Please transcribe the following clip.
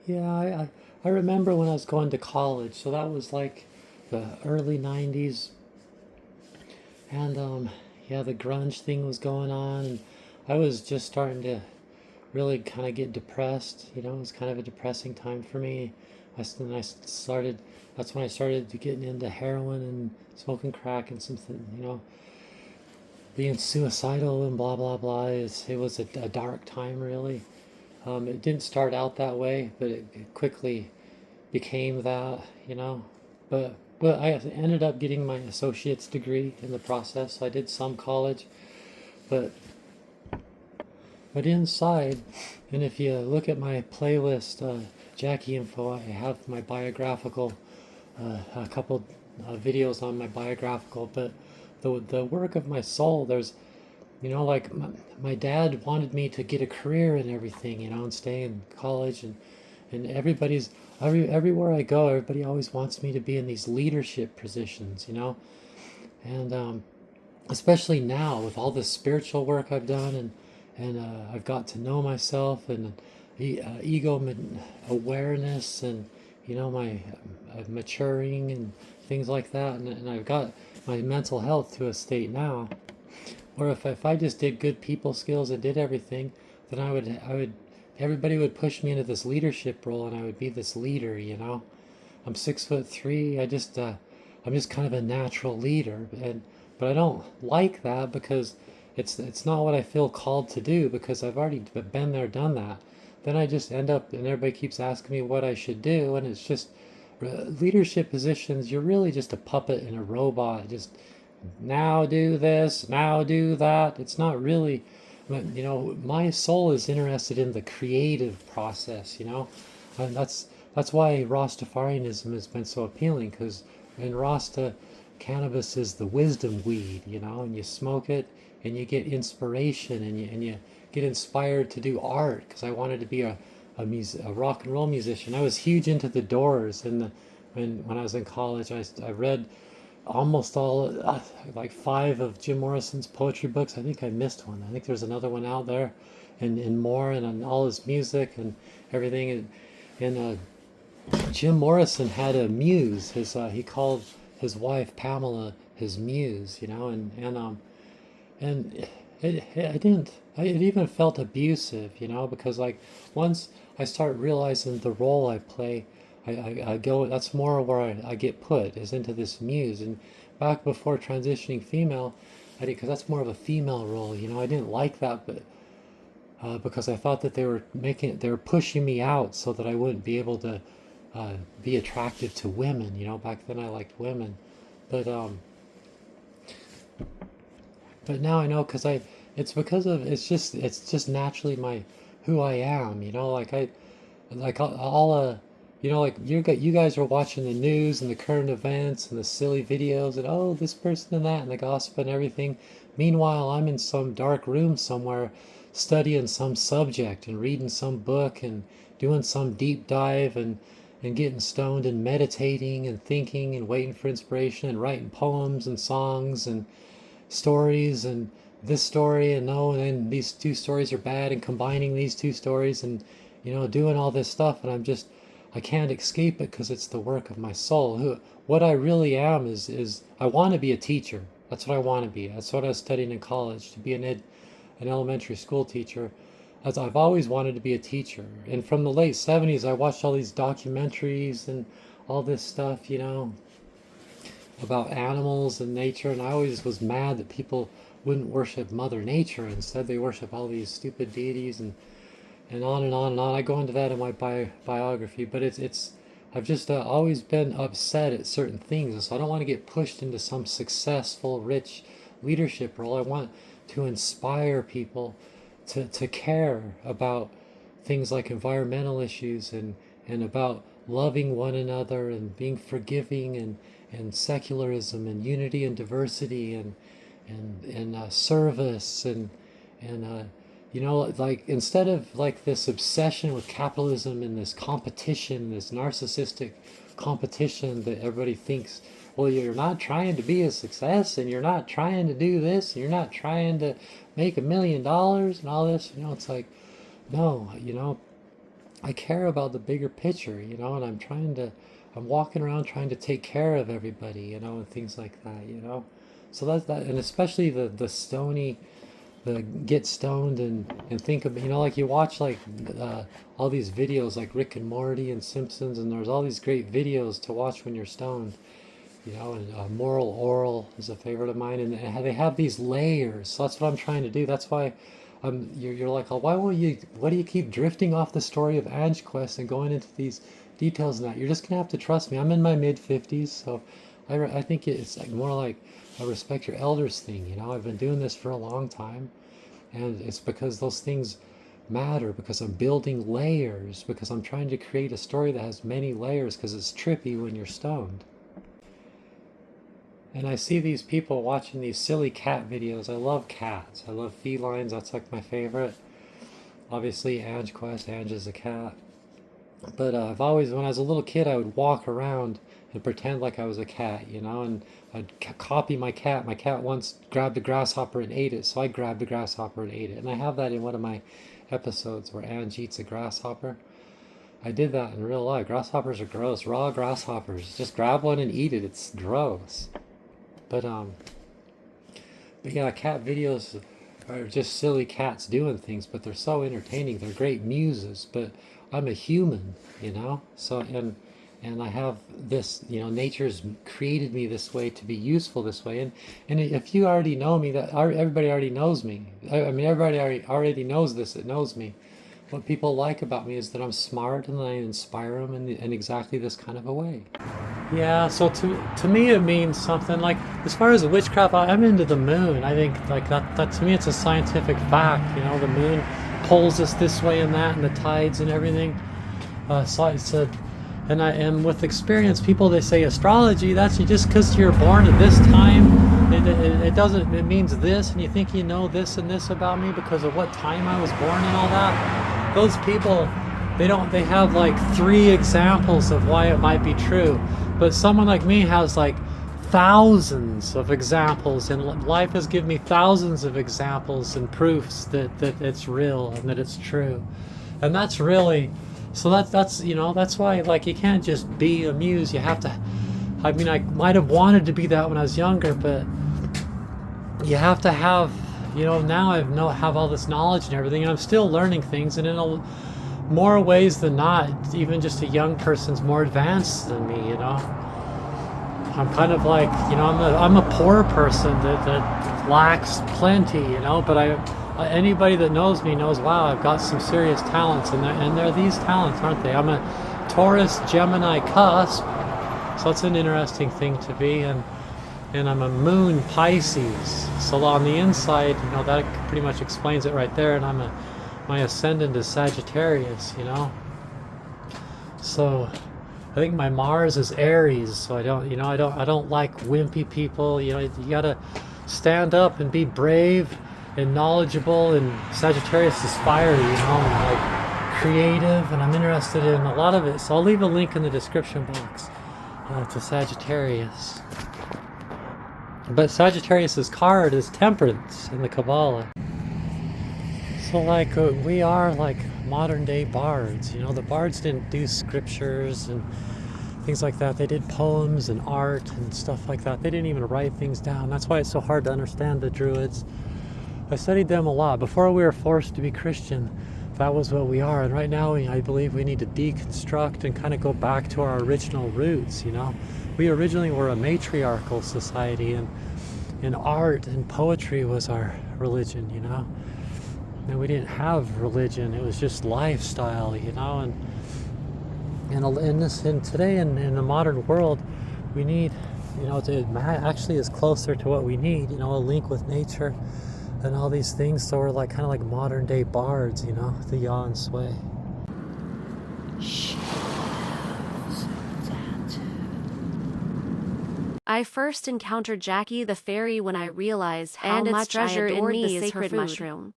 Yeah, I remember when I was going to college, so that was like the early 90s, and yeah, the grunge thing was going on, and I was just starting to really kind of get depressed. It was kind of a depressing time for me. Then I started. That's when I started getting into heroin and smoking crack and something. Being suicidal and blah blah blah. It was a dark time, really. It didn't start out that way, but it quickly became that. But I ended up getting my associate's degree in the process. I did some college, but inside, and if you look at my playlist, Jackie Info, I have my biographical, a couple videos on my biographical, but the work of my soul, there's, like my dad wanted me to get a career and everything, and stay in college, and everywhere I go, everybody always wants me to be in these leadership positions. And especially now with all this spiritual work I've done, and I've got to know myself, and ego awareness, and my maturing and things like that, and I've got my mental health to a state now where if I just did good people skills and did everything, then I would everybody would push me into this leadership role, and I would be this leader. I'm 6'3". I'm just kind of a natural leader, but I don't like that because it's not what I feel called to do, because I've already been there, done that. Then I just end up, and everybody keeps asking me what I should do, and it's just leadership positions. You're really just a puppet and a robot. Just now do this, now do that. It's not really, my soul is interested in the creative process. And that's why Rastafarianism has been so appealing, because in Rasta, cannabis is the wisdom weed, and you smoke it and you get inspiration, and you get inspired to do art, because I wanted to be a rock and roll musician. I was huge into the Doors, when I was in college. I read almost all, like 5 of Jim Morrison's poetry books. I think I missed one. I think there's another one out there, and more, and on all his music and everything. And Jim Morrison had a muse. He called his wife Pamela his muse. And I didn't. It even felt abusive, because like once I start realizing the role I play, I go. That's more where I get put, is into this muse. And back before transitioning female, because that's more of a female role. I didn't like that, but because I thought that they were pushing me out so that I wouldn't be able to be attractive to women. Back then I liked women, but now I know, it's because of, it's just naturally my who I am. Like all like you guys are watching the news and the current events and the silly videos, and oh, this person and that, and the gossip and everything. Meanwhile, I'm in some dark room somewhere, studying some subject and reading some book and doing some deep dive, and getting stoned and meditating and thinking and waiting for inspiration and writing poems and songs and stories, and this story, and no, and then these two stories are bad, and combining these two stories, and doing all this stuff. And I can't escape it, because it's the work of my soul. What I really am is I want to be a teacher. That's what I want to be. That's what I was studying in college, to be an elementary school teacher. As I've always wanted to be a teacher. And from the late 70s, I watched all these documentaries and all this stuff, about animals and nature, and I always was mad that people wouldn't worship Mother Nature. Instead, they worship all these stupid deities, and on and on and on. I go into that in my biography, but it's I've just always been upset at certain things, and so I don't want to get pushed into some successful, rich leadership role. I want to inspire people to care about things like environmental issues, and about loving one another, and being forgiving, and secularism, and unity and diversity, and service, and like, instead of like this obsession with capitalism and this competition, this narcissistic competition that everybody thinks, well, you're not trying to be a success, and you're not trying to do this, and you're not trying to make $1 million and all this. It's like, no. I care about the bigger picture, and I'm walking around trying to take care of everybody, and things like that. So that's that, and especially the stony, the get stoned and think of, like you watch like all these videos like Rick and Morty and Simpsons, and there's all these great videos to watch when you're stoned, and Moral Oral is a favorite of mine, and they have these layers. So that's what I'm trying to do. That's why you're like, oh, why do you keep drifting off the story of Ange Quest and going into these details and that? You're just going to have to trust me. I'm in my mid 50s, so I think it's like more like a respect your elders thing. I've been doing this for a long time, and it's because those things matter, because I'm building layers, because I'm trying to create a story that has many layers, because it's trippy when you're stoned. And I see these people watching these silly cat videos. I love cats. I love felines. That's like my favorite. Obviously, Ange Quest. Ange is a cat. But I've always, when I was a little kid, I would walk around and pretend like I was a cat, and I'd copy my cat. My cat once grabbed a grasshopper and ate it, so I grabbed a grasshopper and ate it. And I have that in one of my episodes where Ange eats a grasshopper. I did that in real life. Grasshoppers are gross. Raw grasshoppers. Just grab one and eat it. It's gross. But yeah, cat videos are just silly cats doing things, but they're so entertaining. They're great muses. But I'm a human. So and I have this, nature's created me this way to be useful this way. And if you already know me, that everybody already knows me. I mean, everybody already knows this. It knows me. What people like about me is that I'm smart and I inspire them in exactly this kind of a way. Yeah, so to me it means something like, as far as witchcraft, I'm into the moon. I think like that to me it's a scientific fact. The moon pulls us this way and that, and the tides and everything. So it's a, and with experience, people, they say astrology. That's just because you're born at this time. It doesn't. It means this, and you think you know this and this about me because of what time I was born and all that. Those people, they have like 3 examples of why it might be true. But someone like me has like thousands of examples, and life has given me thousands of examples and proofs that it's real and that it's true. And that's really, so that's that's why, like, you can't just be a muse. You have to, I mean, I might have wanted to be that when I was younger, but you have to have, now I have all this knowledge and everything, and I'm still learning things, and in more ways than not, even just a young person's more advanced than me. I'm kind of like, I'm a poor person that lacks plenty, but anybody that knows me knows, wow, I've got some serious talents, and they're these talents, aren't they? I'm a Taurus Gemini cusp, so that's an interesting thing to be, and I'm a Moon Pisces, so on the inside, that pretty much explains it right there, and my ascendant is Sagittarius, so I think my Mars is Aries, so I don't like wimpy people. You gotta stand up and be brave and knowledgeable, and Sagittarius is fiery, and like creative, and I'm interested in a lot of it. So I'll leave a link in the description box to Sagittarius. But Sagittarius's card is Temperance in the Kabbalah. So like we are like modern day bards. The bards didn't do scriptures and things like that. They did poems and art and stuff like that. They didn't even write things down. That's why it's so hard to understand the Druids. I studied them a lot. Before we were forced to be Christian, that was what we are. And right now, I believe we need to deconstruct and kind of go back to our original roots. We originally were a matriarchal society, and art and poetry was our religion. And we didn't have religion. It was just lifestyle, and today in the modern world, we need, it actually is closer to what we need, a link with nature and all these things. So we're like kind of like modern day bards, the yaw sway. I first encountered Jackie the fairy when I realized how much I adored the sacred mushroom.